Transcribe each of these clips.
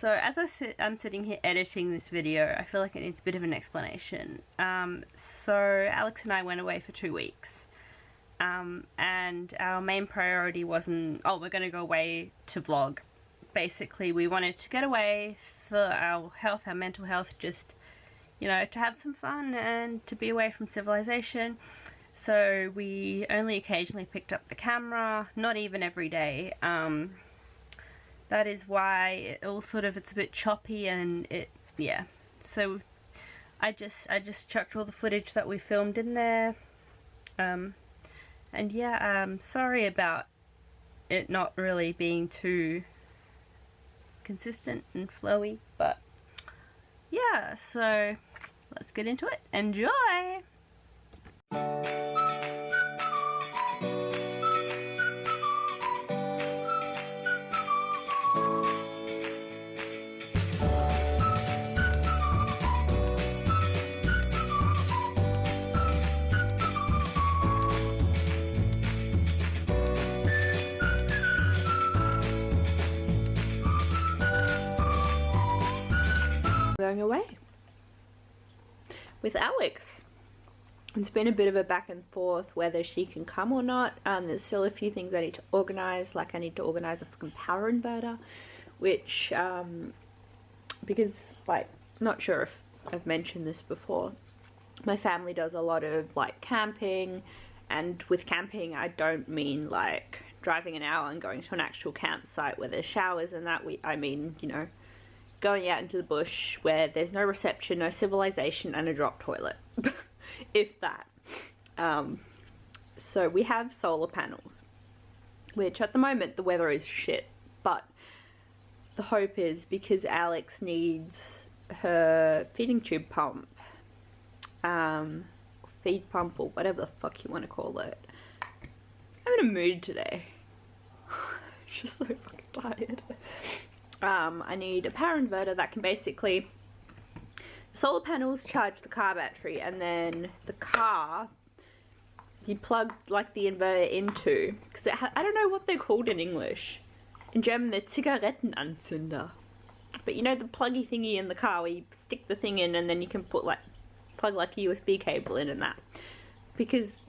So as I'm sitting here editing this video, I feel like it needs a bit of an explanation. So Alex and I went away for 2 weeks. And our main priority wasn't, oh, we're going to go away to vlog. Basically, we wanted to get away for our health, our mental health, just, you know, to have some fun and to be away from civilization. So we only occasionally picked up the camera, not even every day. That is why it all sort of, it's a bit choppy and yeah. So I just chucked all the footage that we filmed in there. And yeah, sorry about it not really being too consistent and flowy, but yeah, so let's get into it. Enjoy! Going away with Alex. It's been a bit of a back and forth whether she can come or not. There's still a few things I need to organize, like I need to organize a fucking power inverter, which because, like, not sure if I've mentioned this before, my family does a lot of like camping, and with camping I don't mean like driving an hour and going to an actual campsite where there's showers and that. I mean, you know, going out into the bush where there's no reception, no civilization, and a drop toilet. If that. So we have solar panels, which at the moment the weather is shit, but the hope is, because Alex needs her feeding tube pump, feed pump, or whatever the fuck you want to call it. I'm in a mood today. Just so fucking tired. I need a power inverter that can basically, the solar panels charge the car battery, and then the car, you plug like the inverter into, because I don't know what they're called in English. In German they're Zigarettenanzünder. But you know the pluggy thingy in the car where you stick the thing in and then you can put like, plug like a USB cable in and that. Because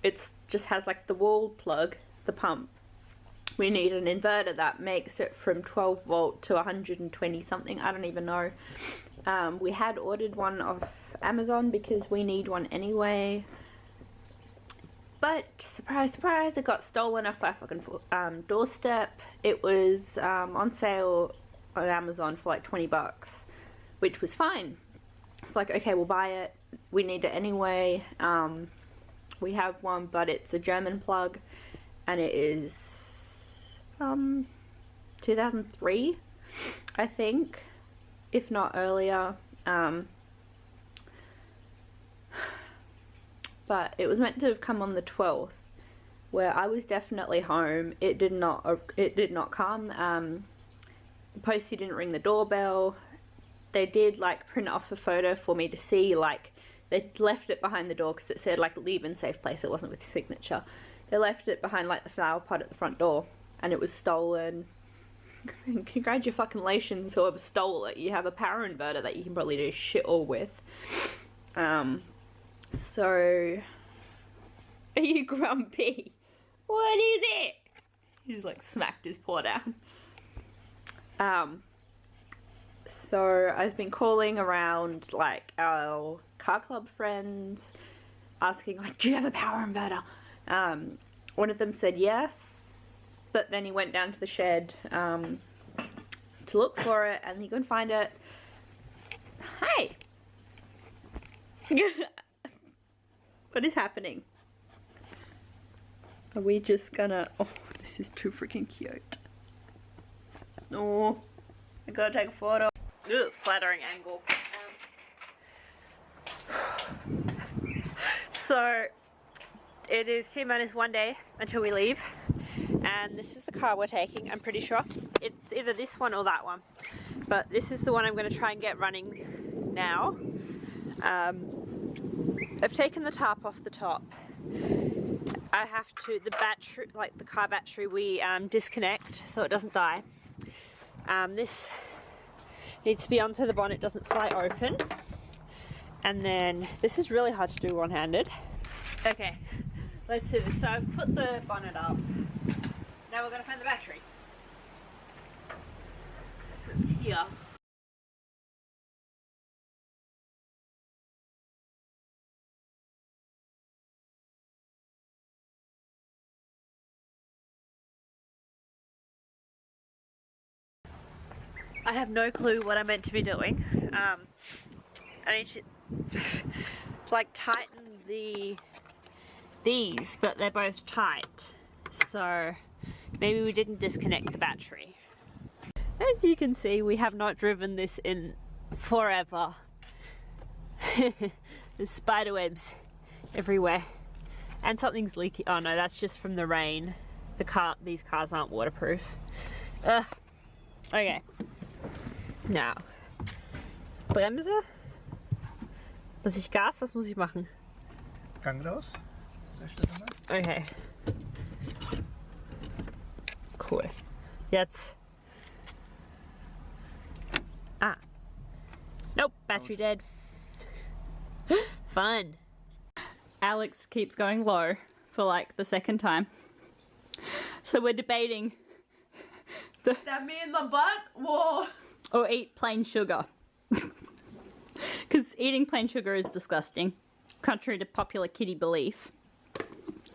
it's just has like the wall plug, the pump. We need an inverter that makes it from 12 volt to 120 something, I don't even know. We had ordered one off Amazon because we need one anyway. But surprise, surprise, it got stolen off our fucking doorstep. It was on sale on Amazon for like 20 bucks, which was fine. It's like, okay, we'll buy it. We need it anyway. We have one, but it's a German plug, and it is 2003, I think, if not earlier. But it was meant to have come on the 12th, where I was definitely home. It did not come. The postie didn't ring the doorbell. They did like print off a photo for me to see, like they left it behind the door because it said like leave in safe place. It wasn't with signature. They left it behind like the flower pot at the front door, and it was stolen. Congratulations, whoever stole it. You have a power inverter that you can probably do shit all with. So, are you grumpy? What is it? He just like smacked his paw down. So I've been calling around like our car club friends, asking like, do you have a power inverter? One of them said yes, but then he went down to the shed to look for it, and he couldn't find it. Hey! What is happening? Are we just gonna... Oh, this is too freaking cute. No, I gotta take a photo. Ugh, flattering angle. So, it is T-1 day until we leave, and this is the car we're taking. I'm pretty sure it's either this one or that one, but this is the one I'm going to try and get running now. I've taken the tarp off the top. I have to, the battery, like the car battery, we disconnect so it doesn't die. This needs to be onto the bonnet, doesn't fly open. And then this is really hard to do one-handed. Okay, let's do this. So I've put the bonnet up. Now we're gonna find the battery. So it's here. I have no clue what I'm meant to be doing. I need to like tighten these, but they're both tight. So maybe we didn't disconnect the battery. As you can see, we have not driven this in forever. There's spider webs everywhere. And something's leaky. Oh no, that's just from the rain. These cars aren't waterproof. Okay. Now, Bremse. Muss ich Gas? Was muss ich machen? Gang raus. Sehr schön nochmal. Okay. Cool. Jetzt. Ah. Nope, battery dead. Fun. Alex keeps going low for like the second time. So we're debating. Stab me in the butt? Whoa. Or eat plain sugar. Because eating plain sugar is disgusting, contrary to popular kiddie belief.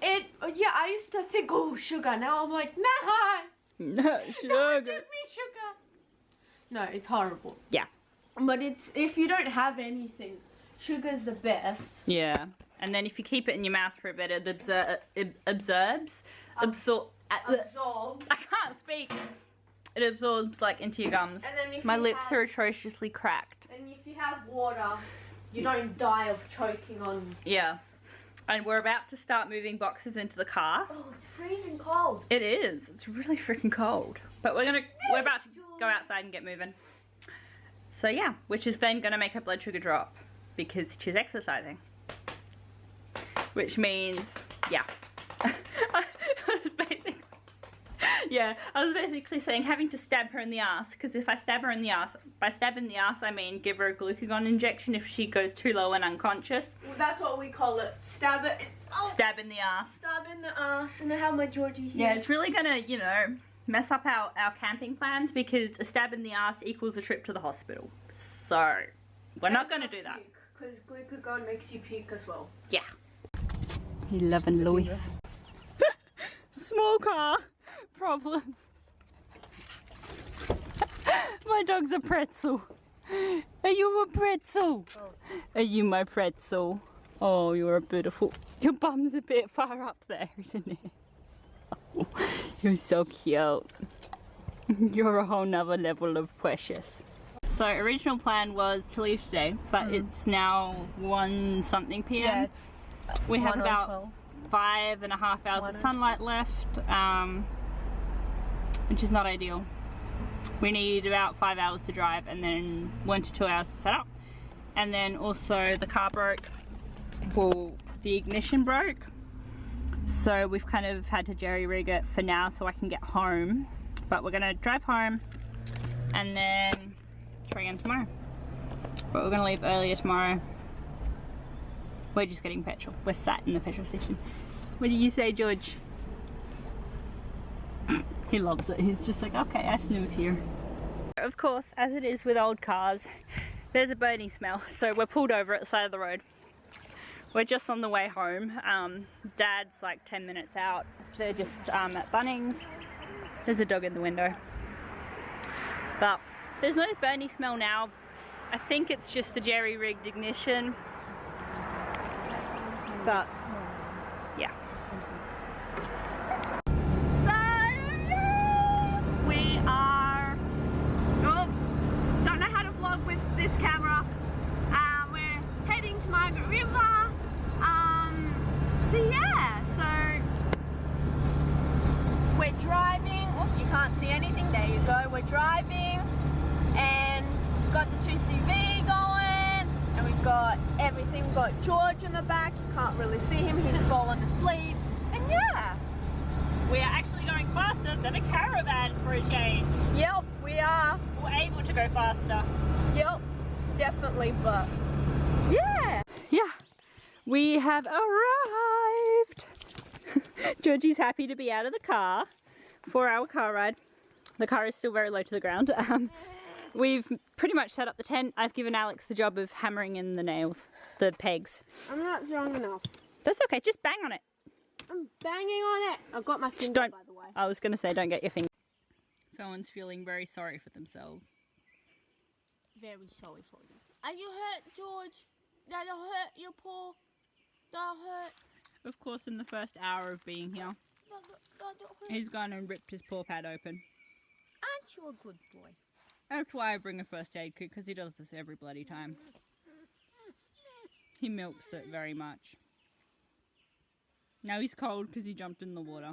Yeah, I used to think, oh, sugar. Now I'm like, nah. No, sugar. Don't give me sugar. No, it's horrible. Yeah. But if you don't have anything, sugar's the best. Yeah. And then if you keep it in your mouth for a bit, it absorbs. Absorbs. I can't speak. It absorbs like into your gums. And then if My you lips have- are atrociously cracked. And if you have water, you don't die of choking on. Yeah. And we're about to start moving boxes into the car. Oh, it's freezing cold. It is. It's really freaking cold. But we're about to go outside and get moving. So yeah, which is then gonna make her blood sugar drop because she's exercising. Which means, yeah. I was basically saying having to stab her in the ass, because if I stab her in the ass, by stab in the ass I mean give her a glucagon injection if she goes too low and unconscious. Well, that's what we call it. Stab it. Oh, Stab in the ass. stab in the ass. And I have my Georgie here. Yeah, it's really gonna, you know, mess up our camping plans, because a stab in the ass equals a trip to the hospital. So, we're not gonna do that. Because glucagon makes you puke as well. Yeah. 11 life. Small car problems. My dog's a pretzel. Are you a pretzel? Oh. Are you my pretzel? Oh, you're a beautiful. Your bum's a bit far up there, isn't it? Oh, you're so cute. You're a whole nother level of precious. So original plan was to leave today, but it's now 1 something PM. Yeah, we have about 12. 5.5 hours of sunlight left, which is not ideal. We need about 5 hours to drive and then 1 to 2 hours to set up. And then also the car broke, well, the ignition broke. So we've kind of had to jerry-rig it for now so I can get home. But we're gonna drive home and then try again tomorrow. But we're gonna leave earlier tomorrow. We're just getting petrol. We're sat in the petrol station. What do you say, George? He loves it. He's just like, okay, I snooze here. Of course, as it is with old cars, there's a burning smell. So we're pulled over at the side of the road. We're just on the way home. Dad's like 10 minutes out. They're just at Bunnings. There's a dog in the window. But there's no burning smell now. I think it's just the jerry-rigged ignition. But yeah. So we are, don't know how to vlog with this camera. We're heading to Margaret River. So yeah, so we're driving. Oh, you can't see anything. There you go. We're driving and we've got the 2CV going. And we've got everything. We've got George in the back. You can't really see him. He's fallen asleep. And yeah. We are actually going faster than a caravan for a change. Yep, we are. able to go faster. Yep, definitely, but Yeah. Yeah. We have arrived. Georgie's happy to be out of the car. 4-hour car ride. The car is still very low to the ground. We've pretty much set up the tent. I've given Alex the job of hammering in the nails, the pegs. I'm not strong enough. That's okay, just bang on it. I'm banging on it. I've got my finger, Don't, by the way. I was going to say, don't get your finger. Someone's feeling very sorry for themselves. Very sorry for you. Are you hurt, George? That'll hurt your paw. That'll hurt. Of course, in the first hour of being here, That'll hurt. he's gone and ripped his paw pad open. Aren't you a good boy? That's why I bring a first aid kit, because he does this every bloody time. He milks it very much. Now he's cold because he jumped in the water.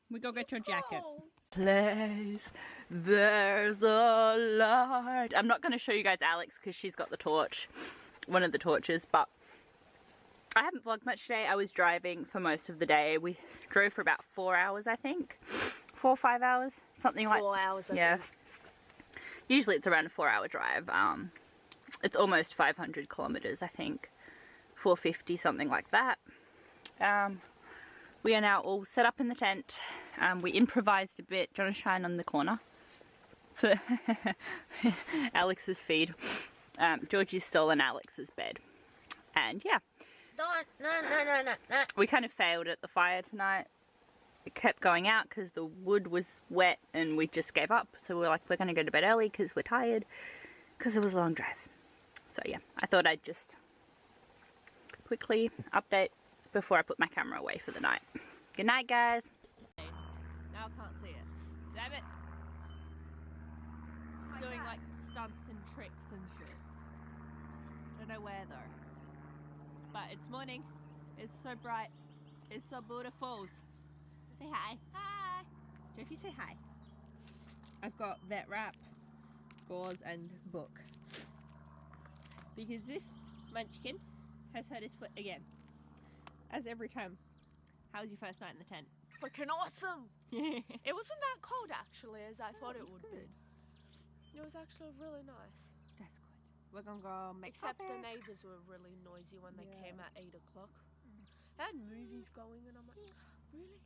We go get your jacket. Place, there's a light. I'm not going to show you guys Alex because she's got the torch, one of the torches, but I haven't vlogged much today. I was driving for most of the day. We drove for about 4 hours, I think. 4 or 5 hours, something like 4 hours, I yeah. think. Usually it's around a 4-hour drive. It's almost 500 kilometers, I think. 450, something like that. We are now all set up in the tent. We improvised a bit. Do you want to shine on the corner? For Alex's feed. Georgie's stolen Alex's bed. And yeah. No. We kind of failed at the fire tonight. It kept going out because the wood was wet and we just gave up. So we were like, we're going to go to bed early because we're tired. Because it was a long drive. So yeah, I thought I'd just quickly update before I put my camera away for the night. Good night, guys. Now I can't see it. Damn it. It's doing like stunts and tricks and shit. Don't know where though. But it's morning. It's so bright. It's so beautiful. Say hi. Hi. Georgie, say hi. I've got vet wrap, gauze and book. Because this munchkin has hurt his foot again. As every time. How was your first night in the tent? Freaking awesome. It wasn't that cold actually as I thought it would be. It was actually really nice. That's good. We're gonna go make Except coffee. the neighbours were really noisy when they came at 8 o'clock. They had movies going and I'm like, really?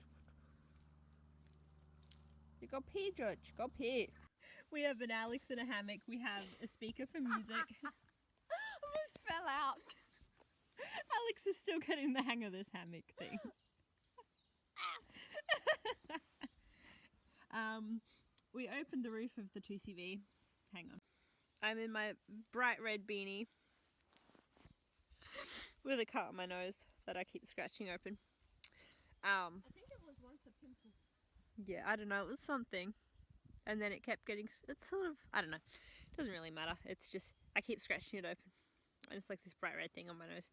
You go pee, George. Go pee. We have an Alex in a hammock. We have a speaker for music. Almost fell out. Alex is still getting the hang of this hammock thing. We opened the roof of the 2CV. Hang on. I'm in my bright red beanie with a cut on my nose that I keep scratching open. I think it was once a pimple. Yeah, I don't know, it was something. And then it kept getting, it's sort of, I don't know. It doesn't really matter. It's just, I keep scratching it open. And it's like this bright red thing on my nose.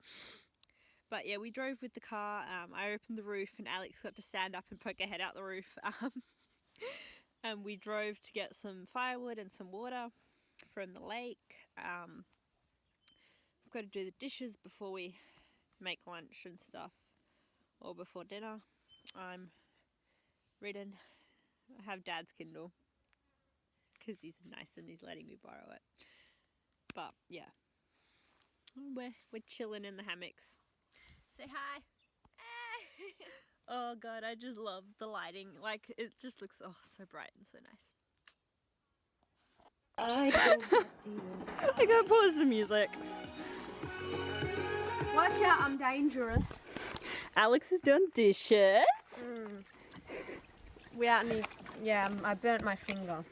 But yeah, we drove with the car. I opened the roof and Alex got to stand up and poke her head out the roof. And we drove to get some firewood and some water from the lake. We've got to do the dishes before we make lunch and stuff. Or before dinner. I'm reading. I have Dad's Kindle. Because he's nice and he's letting me borrow it. But yeah. We're chilling in the hammocks. Say hi. Oh god, I just love the lighting. Like, it just looks so bright and so nice. I gotta pause the music. Watch out, I'm dangerous. Alex has done dishes. I burnt my finger.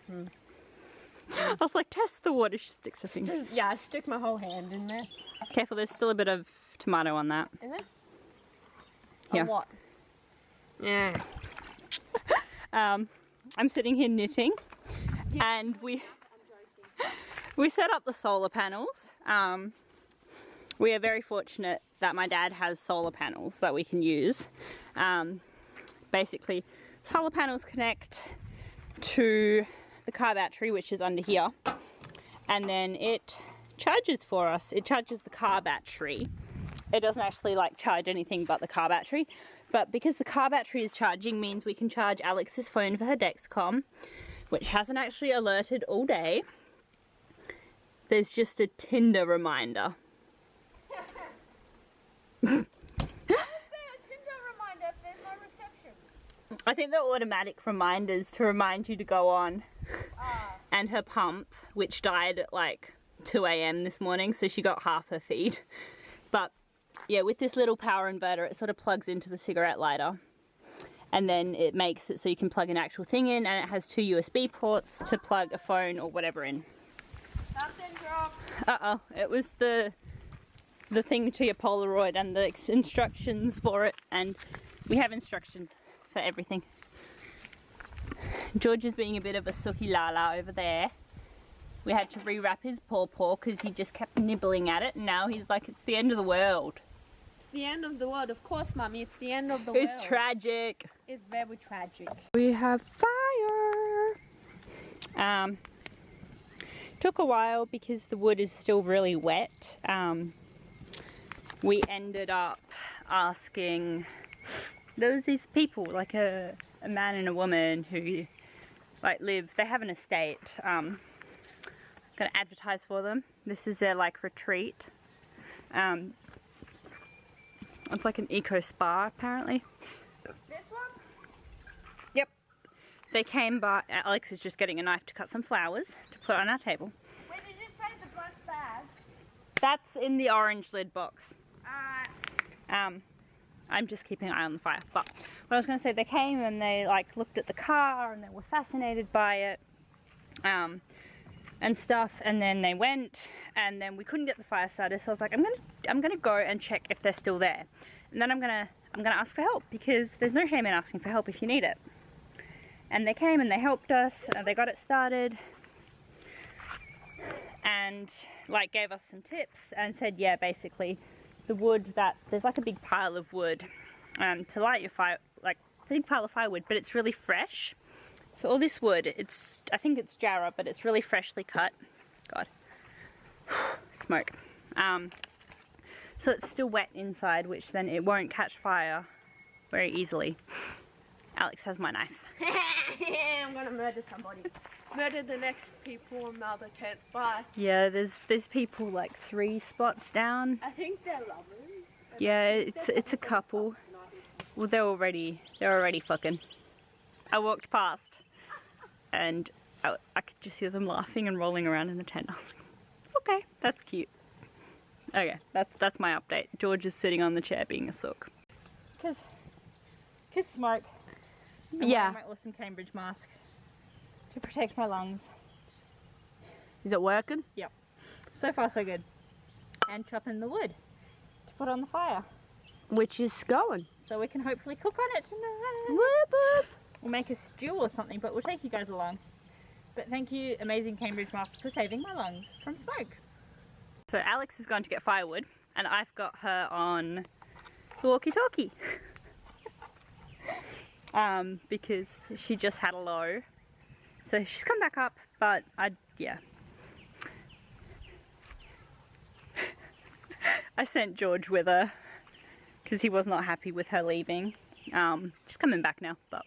I was like, test the water. She sticks her finger. Yeah, I stick my whole hand in there. Careful, there's still a bit of tomato on that. Is there? Yeah. Or what? Yeah. I'm sitting here knitting, and we set up the solar panels. We are very fortunate that my dad has solar panels that we can use. Basically, solar panels connect to the car battery, which is under here, and then it charges for us. It charges the car battery. It doesn't actually like charge anything but the car battery, but because the car battery is charging means we can charge Alex's phone for her Dexcom, which hasn't actually alerted all day. There's just a Tinder reminder. I think they're automatic reminders to remind you to go on. And her pump, which died at like 2 AM this morning, so she got half her feed. But yeah, with this little power inverter, it sort of plugs into the cigarette lighter. And then it makes it so you can plug an actual thing in, and it has 2 USB ports to plug a phone or whatever in. Something dropped. Uh-oh, it was the thing to your Polaroid and the instructions for it, and we have instructions for everything. George is being a bit of a sooky lala over there. We had to rewrap his paw because he just kept nibbling at it, and now he's like, it's the end of the world. It's the end of the world, of course, Mummy. It's the end of the world. It's tragic. It's very tragic. We have fire. Took a while because the wood is still really wet. We ended up asking, there was these people, like a man and a woman who like live, they have an estate. Gonna advertise for them. This is their like retreat. It's like an eco spa apparently. This one? Yep. They came by. Alex is just getting a knife to cut some flowers to put on our table. Where did you say the brush bag? That's in the orange lid box. I'm just keeping an eye on the fire. But what I was going to say, they came and they like looked at the car and they were fascinated by it and stuff, and then they went, and then we couldn't get the fire started, so I was like, I'm gonna go and check if they're still there, and then I'm gonna ask for help, because there's no shame in asking for help if you need it. And they came and they helped us, and they got it started and like gave us some tips and said, yeah, basically the wood, that there's like a big pile of wood to light your fire, like a big pile of firewood, but it's really fresh. So all this wood, I think it's jarrah, but it's really freshly cut. God, smoke. So it's still wet inside, which then it won't catch fire very easily. Alex has my knife. I'm gonna murder somebody. Murder the next people in the other tent. Bye. Yeah, there's people like 3 spots down. I think they're lovers. Yeah, it's a couple. Well, they're already fucking. I walked past and I could just hear them laughing and rolling around in the tent. I was like, okay, that's cute. Okay, that's my update. George is sitting on the chair being a sook. Cause smoke. I'm wearing my awesome Cambridge mask to protect my lungs. Is it working? Yep. So far so good. And chopping the wood to put on the fire. Which is going. So we can hopefully cook on it tonight. Whoop whoop. We'll make a stew or something, but we'll take you guys along. But thank you, amazing Cambridge mask, for saving my lungs from smoke. So Alex is going to get firewood, and I've got her on the walkie-talkie. Because she just had a low. So she's come back up, but yeah. I sent George with her because he was not happy with her leaving. She's coming back now, but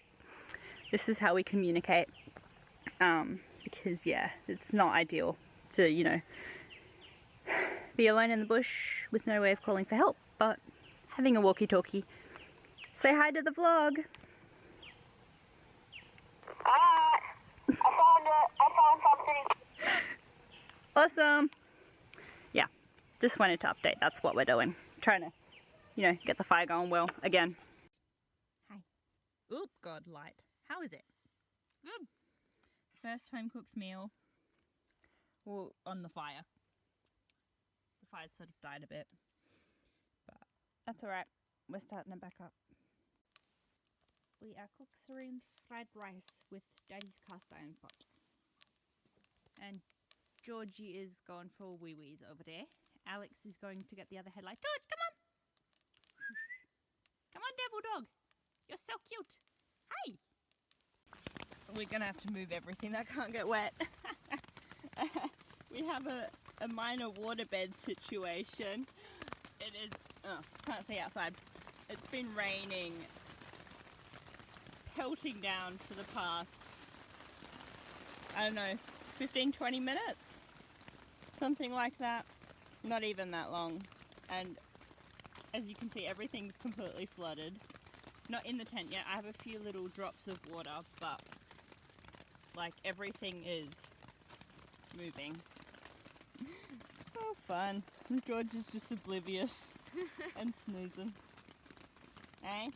this is how we communicate. Because yeah, it's not ideal to, you know, be alone in the bush with no way of calling for help, but having a walkie-talkie. Say hi to the vlog. I found something. Awesome. Yeah, just wanted to update. That's what we're doing. Trying to, you know, get the fire going well again. Hi. Oop, God, light. How is it? Good. First home cooked meal. Well, on the fire. The fire sort of died a bit, but that's alright. We're starting to back up. We are cooked fried rice with Daddy's cast iron pot. And Georgie is going for wee-wees over there. Alex is going to get the other headlight. George, come on! Come on, devil dog! You're so cute! Hi! We're gonna have to move everything that can't get wet. We have a minor waterbed situation. It is, can't see outside. It's been raining, pelting down for the past I don't know, 15-20 minutes, something like that. Not even that long. And as you can see, everything's completely flooded. Not in the tent yet. I have a few little drops of water, but like everything is moving. Oh, fun. George is just oblivious and snoozing. Eh?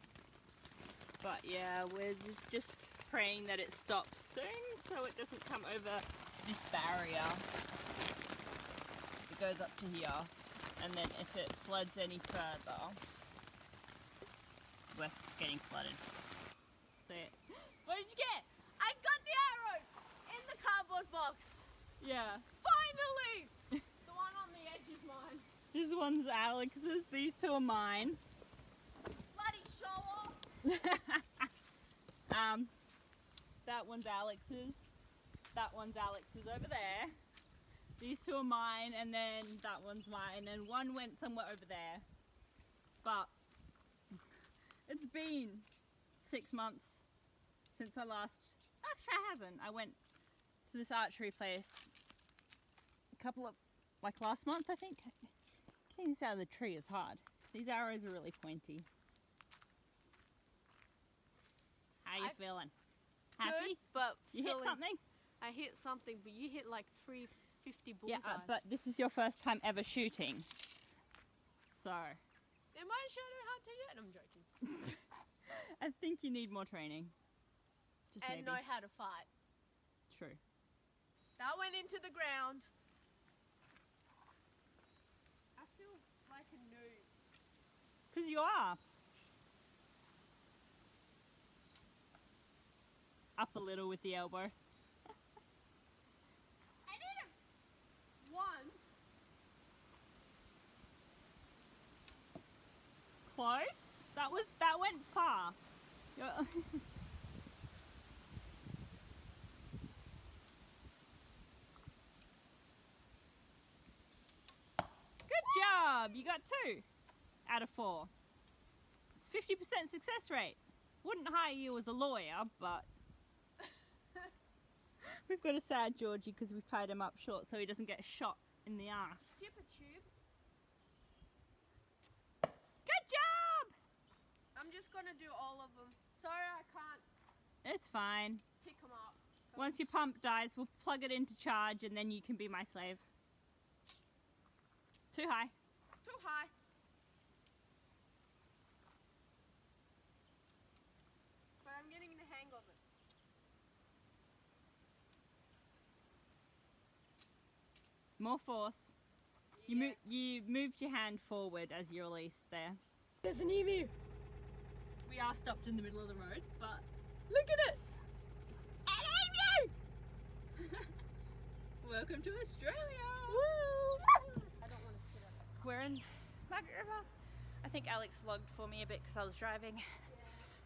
But yeah, we're just praying that it stops soon so it doesn't come over this barrier. It goes up to here, and then if it floods any further, we're getting flooded. So, what did you get? I got the arrow in the cardboard box. Yeah. Finally! The one on the edge is mine. This one's Alex's, these two are mine. Bloody show off. That one's Alex's. That one's Alex's over there. These two are mine, and then that one's mine, and one went somewhere over there. But it's been 6 months since I last... Actually, it hasn't. I went to this archery place a couple of... like last month, I think. Getting this out of the tree is hard. These arrows are really pointy. How you feeling? Happy? Good, but You hit something? I hit something, but you hit like 350 bullseyes. Yeah, but this is your first time ever shooting. So, Am I shadow hunter yet? I'm joking. I think you need more training. Just And maybe. know how to fight. True. That went into the ground. I feel like a noob. Because you are. Up a little with the elbow. I did it once. Close. That went far. You're- Good job. You got 2 out of 4. It's 50% success rate. Wouldn't hire you as a lawyer, but we've got a sad Georgie because we've tied him up short so he doesn't get shot in the ass. Super tube. Good job! I'm just gonna do all of them. Sorry I can't It's fine. pick them up. Once your pump dies, we'll plug it into charge and then you can be my slave. Too high. Too high. But I'm getting the hang of it. More force. You moved your hand forward as you released there. There's an emu. We are stopped in the middle of the road, but Look at it. an emu! Welcome to Australia! Woo! I don't want to sit on it. We're in Margaret River. I think Alex vlogged for me a bit because I was driving.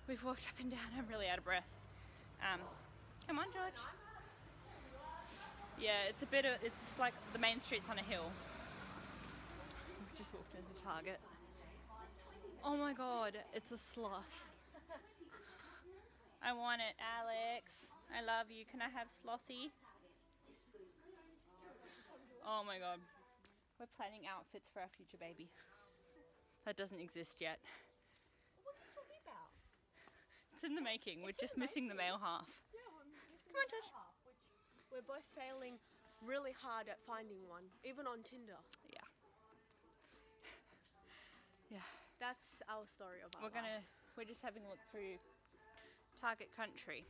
We've walked up and down. I'm really out of breath. Come on, George. Yeah, it's like the main street's on a hill. We just walked into Target. Oh my god, it's a sloth. I want it, Alex. I love you. Can I have Slothy? Oh my god. We're planning outfits for our future baby. That doesn't exist yet. What are you talking about? It's in the making. We're just missing the male half. Yeah, we're missing Come on, the Josh. half, which we're both failing really hard at finding one, even on Tinder. Yeah. Yeah. That's our story of our lives. We're just having a look through Target Country.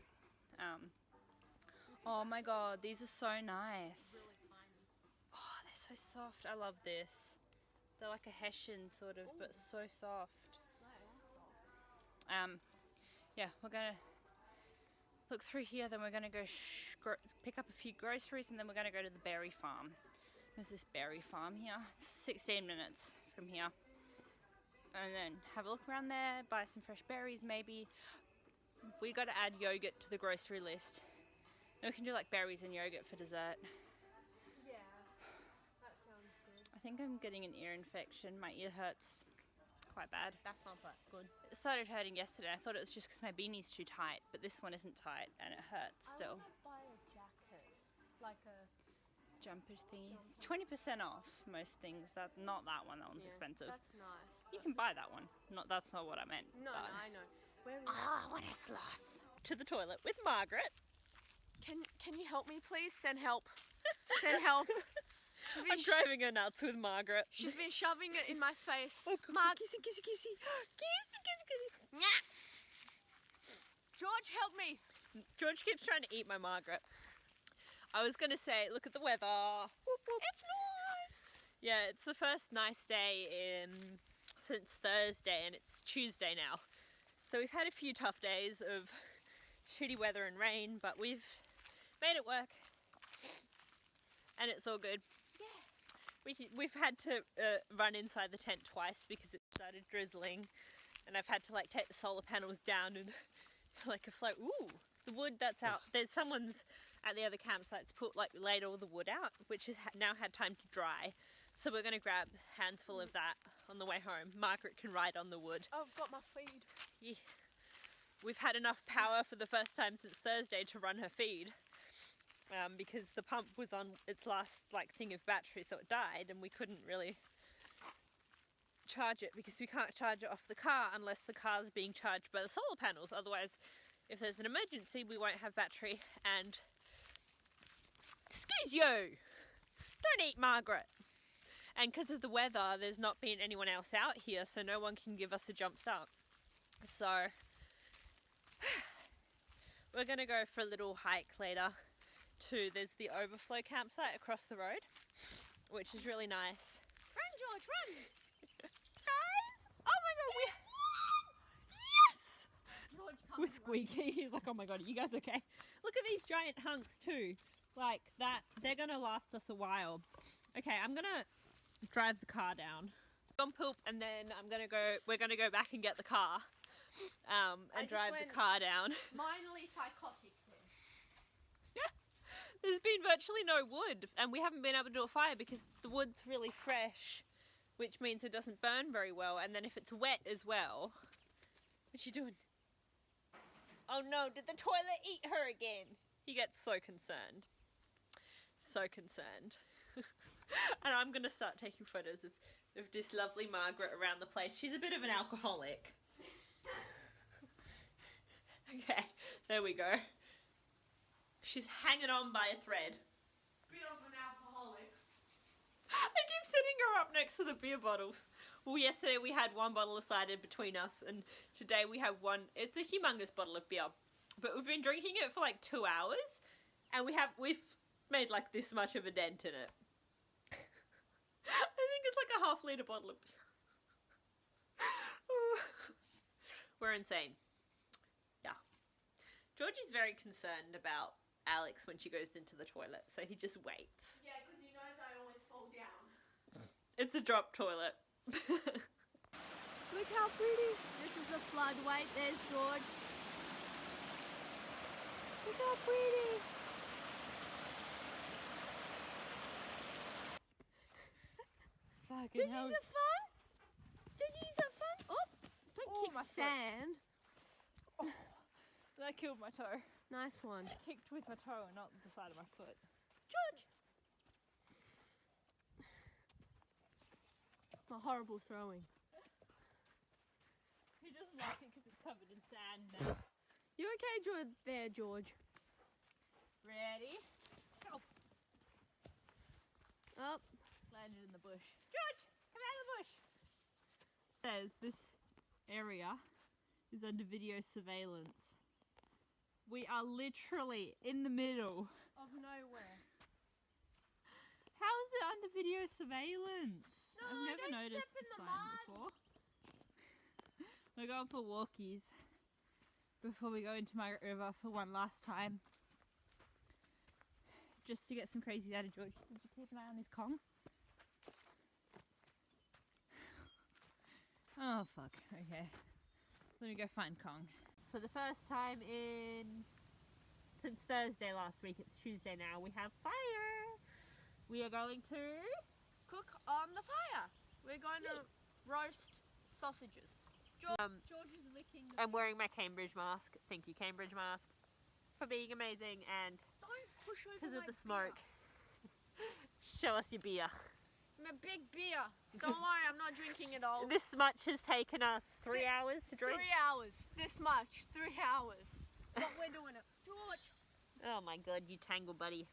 Oh my god, these are so nice. Really tiny. Oh, they're so soft. I love this. They're like a Hessian sort of, but so soft. Yeah, we're gonna look through here, then we're gonna go pick up a few groceries, and then we're gonna go to the berry farm. There's this berry farm here. It's 16 minutes from here. And then have a look around there, buy some fresh berries maybe. We gotta add yogurt to the grocery list. And we can do like berries and yogurt for dessert. Yeah, that sounds good. I think I'm getting an ear infection. My ear hurts quite bad. That's not that good. It started hurting yesterday. I thought it was just because my beanie's too tight, but this one isn't tight and it hurts I still. want to buy a jacket. jumper thingy. It's 20% off most things. Not that one. That one's expensive. That's nice. You can buy that one. That's not what I meant. No, but- I know. Where is I want a sloth. To the toilet with Margaret. Can you help me, please? Send help. Send help. I'm driving her nuts with Margaret. She's been shoving it in my face. Oh, Marg, kissy, kissy, kissy. Kissy, kissy, kissy. Nyah. George, help me. George keeps trying to eat my Margaret. I was going to say, look at the weather. Whoop, whoop. It's nice. Yeah, it's the first nice day since Thursday, and it's Tuesday now. So we've had a few tough days of shitty weather and rain, but we've made it work. And it's all good. Yeah. We've had to run inside the tent twice because it started drizzling, and I've had to like take the solar panels down and like a float. Ooh, the wood that's out. There's someone's at the other campsites laid all the wood out, which has now had time to dry. So we're going to grab a handful of that on the way home. Margaret can ride on the wood. Oh, I've got my feed. Yeah. We've had enough power for the first time since Thursday to run her feed. Because the pump was on its last thing of battery, so it died, and we couldn't really charge it because we can't charge it off the car unless the car's being charged by the solar panels. Otherwise, if there's an emergency, we won't have battery. And excuse you, don't eat Margaret. And because of the weather, there's not been anyone else out here, so no one can give us a jump start. So we're gonna go for a little hike later. There's the overflow campsite across the road, which is really nice. Run, George, run! Guys! Oh my god, yes! George, come We're squeaky. He's like, oh my god, are you guys okay? Look at these giant hunks too. Like that, they're gonna last us a while. Okay, I'm gonna drive the car down. Gone poop, and then we're gonna go back and get the car. And drive the car down. Minorly psychotic then. Yeah. There's been virtually no wood, and we haven't been able to do a fire because the wood's really fresh, which means it doesn't burn very well. And then if it's wet as well, what's she doing? Oh no, did the toilet eat her again? He gets so concerned. So concerned. And I'm gonna start taking photos of this lovely Margaret around the place. She's a bit of an alcoholic. Okay, there we go. She's hanging on by a thread. Bit of an alcoholic. I keep setting her up next to the beer bottles. Well, yesterday we had one bottle of cider between us, and today we have one. It's a humongous bottle of beer, but we've been drinking it for like 2 hours, and we've made like this much of a dent in it. I think it's like a half-litre bottle of beer. We're insane. Yeah. George is very concerned about Alex when she goes into the toilet, so he just waits. Yeah, because he knows I always fall down. It's a drop toilet. Look how pretty. This is the flood. Wait, there's George. Look how pretty. Fucking hell. Did you fun? Did you have fun? Oh, don't kick my foot. sand. That killed my toe. Nice one. Kicked with my toe, not the side of my foot. George. My horrible throwing. He doesn't like it because it's covered in sand now. You okay, George? Ready? Go. Up. Landed in the bush. George, come out of the bush. Says this area is under video surveillance. We are literally in the middle Of nowhere. How is it under video surveillance? No, I've never don't noticed step in the the sign mud. before. We're going for walkies before we go into Margaret River for one last time. Just to get some crazies out of George. Did you keep an eye on this Kong? Oh fuck, okay. Let me go find Kong. For the first time since Thursday last week, it's Tuesday now, we have fire! We are going to Cook on the fire. We're going to roast sausages. George is licking the I'm wearing my Cambridge mask. Thank you, Cambridge mask, for being amazing, and Don't push over because of my the smoke. beer. Show us your beer. I'm a big beer. Don't worry, I'm not drinking it all. This much has taken us 3 hours to drink. 3 hours. This much. 3 hours. But we're doing it. George! Oh my god, you tangle buddy.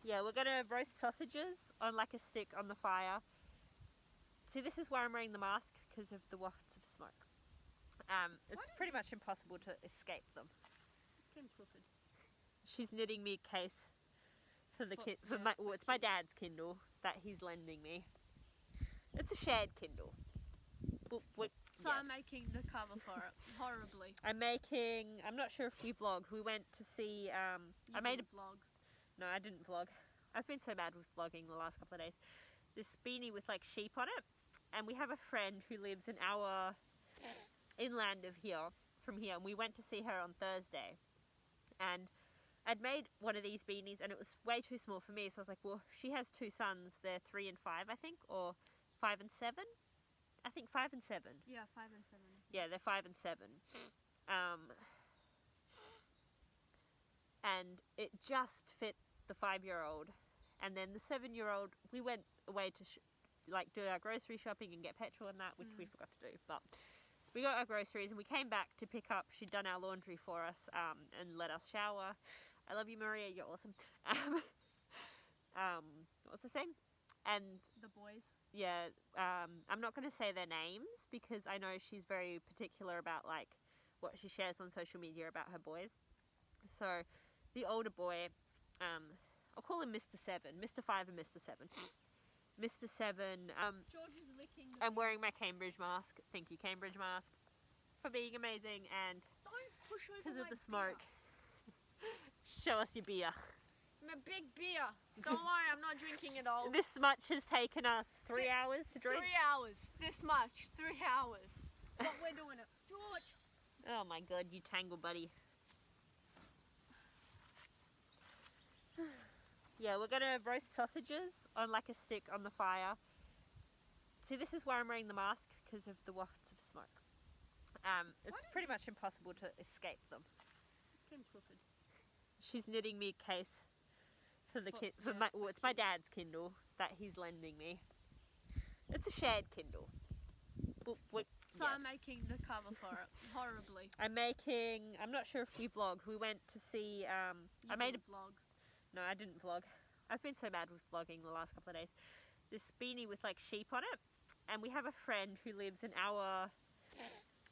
Yeah, we're gonna roast sausages on like a stick on the fire. See, this is why I'm wearing the mask, because of the wafts of smoke. It's pretty much impossible to escape them. Just came crooked. She's knitting me a case for the it's my dad's Kindle that he's lending me. It's a shared Kindle. So I'm making the cover for it horribly. I'm not sure if we vlogged. We went to see I made a vlog. No, I didn't vlog. I've been so bad with vlogging the last couple of days. This beanie with like sheep on it, and we have a friend who lives an hour inland of from here, and we went to see her on Thursday, and I'd made one of these beanies and it was way too small for me, so I was like, well, she has 2 sons, they're 3 and 5 I think, or 5 and 7. I think 5 and 7. Yeah, 5 and 7. Yeah, they're 5 and 7. And it just fit the 5-year-old, and then the 7-year-old, we went away to do our grocery shopping and get petrol and that, which we forgot to do, but we got our groceries and we came back to pick up. She'd done our laundry for us and let us shower. I love you, Maria, you're awesome. What was I saying? And the boys. Yeah, I'm not going to say their names because I know she's very particular about like what she shares on social media about her boys. So the older boy, I'll call him Mr. 7, Mr. 5 and Mr. 7. Mr. 7, George is licking I'm wearing my Cambridge mask. Thank you, Cambridge mask, for being amazing, and don't push over because of my the smoke. Show us your beer. I'm a big beer. Don't worry, I'm not drinking it all. This much has taken us 3 hours to drink. 3 hours. This much. 3 hours. But we're doing it. George! Oh my god, you tangle buddy. Yeah, we're gonna roast sausages on like a stick on the fire. See, this is why I'm wearing the mask, because of the wafts of smoke. It's pretty much impossible to escape them. Just came crooked. She's knitting me a case for it's my dad's Kindle that he's lending me. It's a shared Kindle. So I'm making the cover for it horribly. I'm not sure if we vlogged. We went to see I made a vlog. No, I didn't vlog. I've been so bad with vlogging the last couple of days. This beanie with like sheep on it, and we have a friend who lives an hour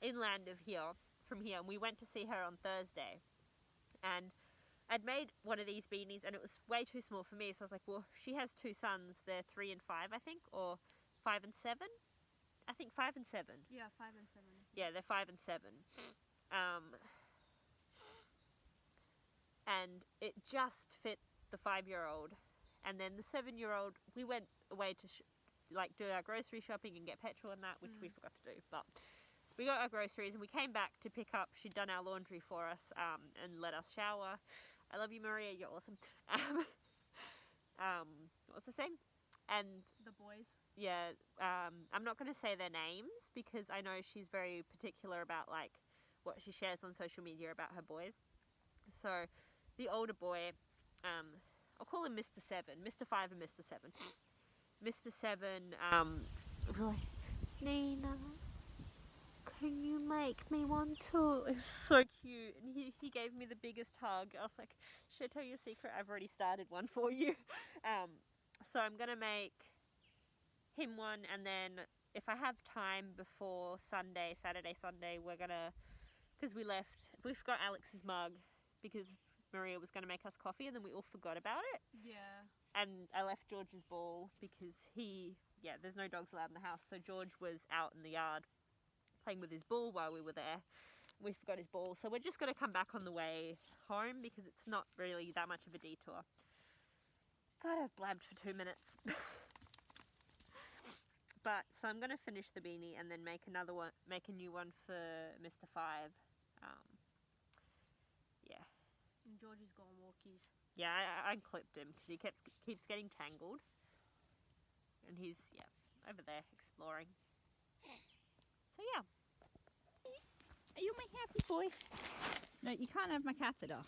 inland of from here, and we went to see her on Thursday, and I'd made one of these beanies and it was way too small for me, so I was like, well, she has 2 sons, they're 3 and 5 I think, or 5 and 7. I think 5 and 7. Yeah, 5 and 7. Yeah, they're 5 and 7. And it just fit the 5-year-old, and then the 7-year-old, we went away to do our grocery shopping and get petrol and that, which we forgot to do, but we got our groceries and we came back to pick up. She'd done our laundry for us and let us shower. I love you, Maria, you're awesome. What was I saying? And the boys. Yeah, I'm not going to say their names because I know she's very particular about like what she shares on social media about her boys. So the older boy, I'll call him Mr. 7, Mr. 5 and Mr. 7. Mr. 7, Nina, can you make me one too? It's so cute, and he gave me the biggest hug. I was like, should I tell you a secret? I've already started one for you. So I'm gonna make him one, and then if I have time before Saturday, Sunday, we're gonna, because we forgot Alex's mug because Maria was gonna make us coffee, and then we all forgot about it. Yeah. And I left George's ball because there's no dogs allowed in the house, so George was out in the yard playing with his ball while we were there. We forgot his ball, so we're just going to come back on the way home because it's not really that much of a detour. God, I've blabbed for 2 minutes. So I'm going to finish the beanie and then make a new one for Mr. 5. Yeah. And George has gone walkies. Yeah, I unclipped him because he keeps getting tangled. And he's, over there exploring. So yeah. Are you my happy boy? No, you can't have my catheter.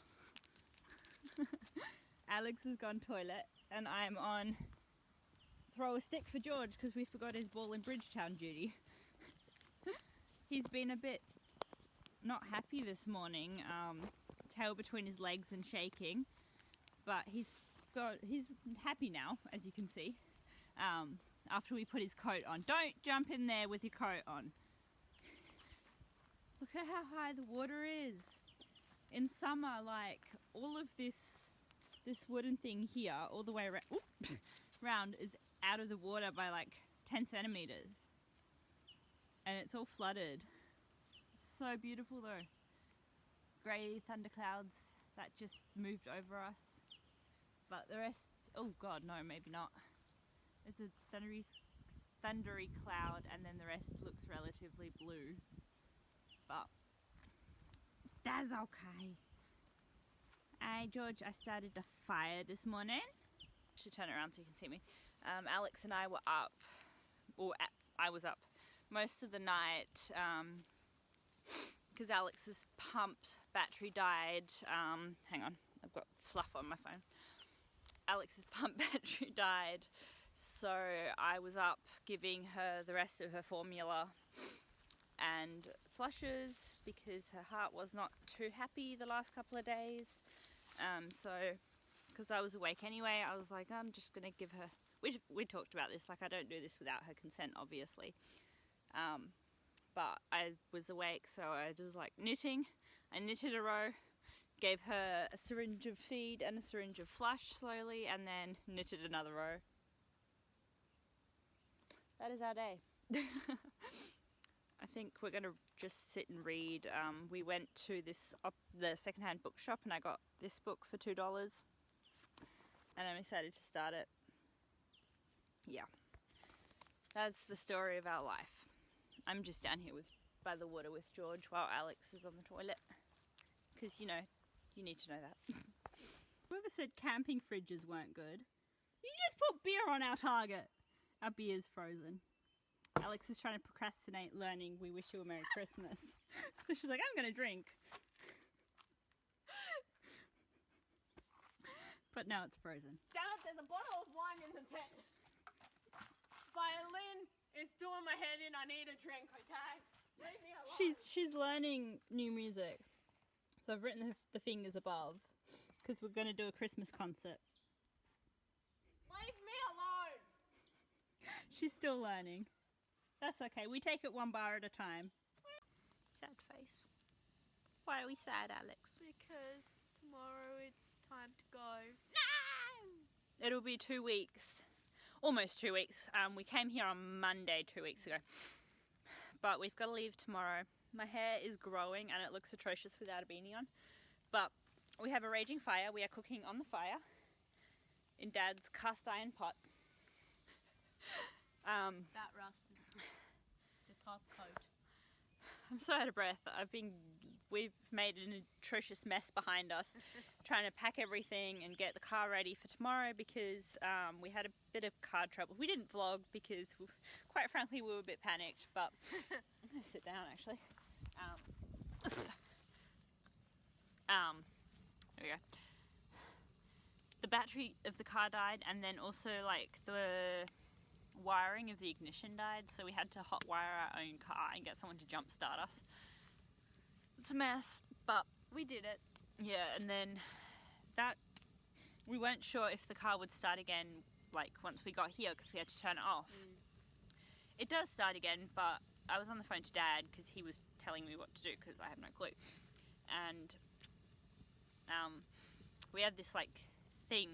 Alex has gone toilet and I'm on throw a stick for George because we forgot his ball in Bridgetown duty. He's been a bit not happy this morning, tail between his legs and shaking, but he's happy now, as you can see, after we put his coat on. Don't jump in there with your coat on. Look at how high the water is. In summer, like, all of this wooden thing here, all the way around, is out of the water by like 10 centimeters. And it's all flooded. It's so beautiful though. Grey thunderclouds that just moved over us. But the rest, oh god, no, maybe not. It's a thundery cloud and then the rest looks relatively blue. But that's okay. Hey George, I started a fire this morning. Should turn it around so you can see me. Alex and I were up, or I was up most of the night because Alex's pump battery died. Hang on, I've got fluff on my phone. Alex's pump battery died, so I was up giving her the rest of her formula and flushes because her heart was not too happy the last couple of days. So because I was awake anyway, I was like, I'm just gonna give her, we talked about this, like I don't do this without her consent obviously, but I was awake, so I was like knitting. I knitted a row, gave her a syringe of feed and a syringe of flush slowly, and then knitted another row. That is our day. I think we're gonna just sit and read. We went to the secondhand bookshop and I got this book for $2 and I'm excited to start it. Yeah, that's the story of our life. I'm just down here by the water with George while Alex is on the toilet, because you know, you need to know that. Whoever said camping fridges weren't good, you just put beer on our target. Our beer's frozen. Alex is trying to procrastinate learning "We Wish You a Merry Christmas." So she's like, I'm gonna drink. But now it's frozen. Dad, there's a bottle of wine in the tent. Violin is doing my head in. I need a drink, okay? Leave me alone. She's learning new music. So I've written the fingers above because we're gonna do a Christmas concert. Leave me alone. She's still learning. That's okay. We take it one bar at a time. Sad face. Why are we sad, Alex? Because tomorrow it's time to go. No! It'll be 2 weeks. Almost 2 weeks. We came here on Monday 2 weeks ago. But we've got to leave tomorrow. My hair is growing and it looks atrocious without a beanie on. But we have a raging fire. We are cooking on the fire in Dad's cast iron pot. That rusted the top coat. I'm so out of breath. We've made an atrocious mess behind us trying to pack everything and get the car ready for tomorrow because we had a bit of car trouble. We didn't vlog because quite frankly we were a bit panicked, but I'm gonna sit down actually. There we go. The battery of the car died, and then also like the wiring of the ignition died, so we had to hot wire our own car and get someone to jump start us. It's a mess, but We did it. yeah. And then we weren't sure if the car would start again like once we got here because we had to turn it off. It does start again, but I was on the phone to Dad because he was telling me what to do because I have no clue. And we have this like thing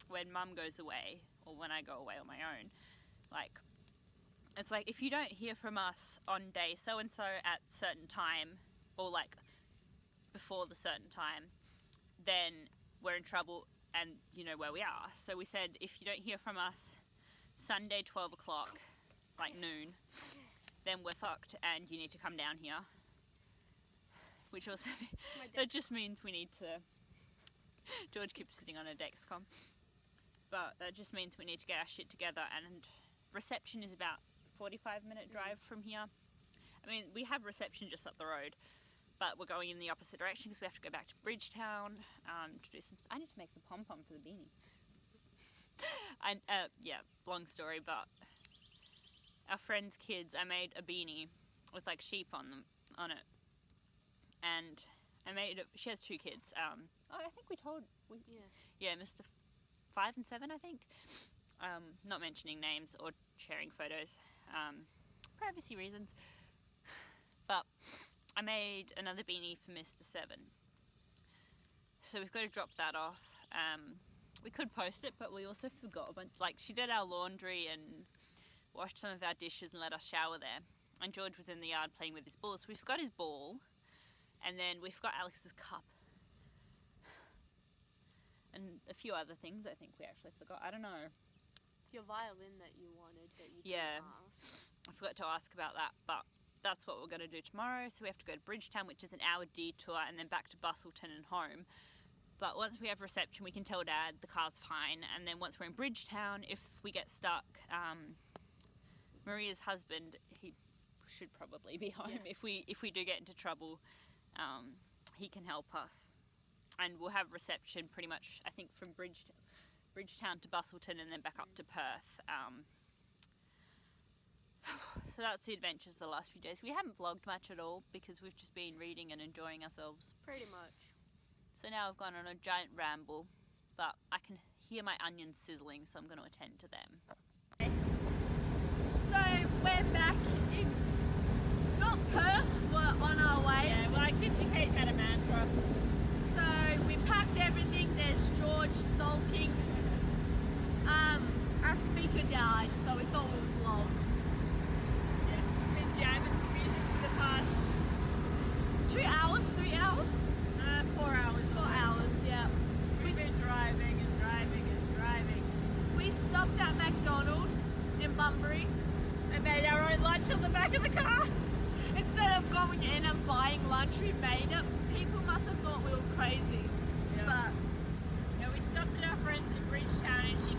when Mum goes away or when I go away on my own, like it's like if you don't hear from us on day so and so at certain time or like before the certain time, then we're in trouble and you know where we are. So we said if you don't hear from us Sunday 12 o'clock, like noon, then we're fucked and you need to come down here. Which also, that just means we need to, George keeps sitting on a Dexcom, but that just means we need to get our shit together, and reception is about 45-minute drive from here. I mean, we have reception just up the road, but we're going in the opposite direction because we have to go back to Bridgetown to do some. I need to make the pom pom for the beanie. And yeah, long story, but our friend's kids, I made a beanie with like sheep on it, and I made it. She has 2 kids. I think we told. Yeah, Mr. 5 and 7, I think. Not mentioning names or sharing photos, privacy reasons. But I made another beanie for Mr. 7. So we've got to drop that off. We could post it, but we also forgot a bunch. Like, she did our laundry and washed some of our dishes and let us shower there. And George was in the yard playing with his ball. So we forgot his ball. And then we forgot Alex's cup. And a few other things I think we actually forgot. I don't know. Your violin that you wanted that you Yeah, didn't ask. I forgot to ask about that, but that's what we're going to do tomorrow. So we have to go to Bridgetown, which is an hour detour, and then back to Bustleton and home. But once we have reception, we can tell Dad the car's fine. And then once we're in Bridgetown, if we get stuck, Maria's husband, he should probably be home. Yeah. If we do get into trouble, he can help us. And we'll have reception pretty much, I think, from Bridgetown to Bustleton and then back up to Perth. So that's the adventures the last few days. We haven't vlogged much at all because we've just been reading and enjoying ourselves. Pretty much. So now I've gone on a giant ramble, but I can hear my onions sizzling, so I'm going to attend to them. So we're back in, not Perth, we're on our way. Yeah, we're like 50 k's out of Mantra. So we packed everything. There's George sulking. Our speaker died, so we thought we would vlog. Yeah, we've been jamming to music for the past 2 hours, 3 hours? 4 hours. 4 hours, yeah. We've been driving and driving and driving. We stopped at McDonald's in Bunbury. And made our own lunch on the back of the car. Instead of going in and buying lunch, we made it. People must have thought we were crazy. Yeah. But yeah, we stopped at our friends in Bridgetown and she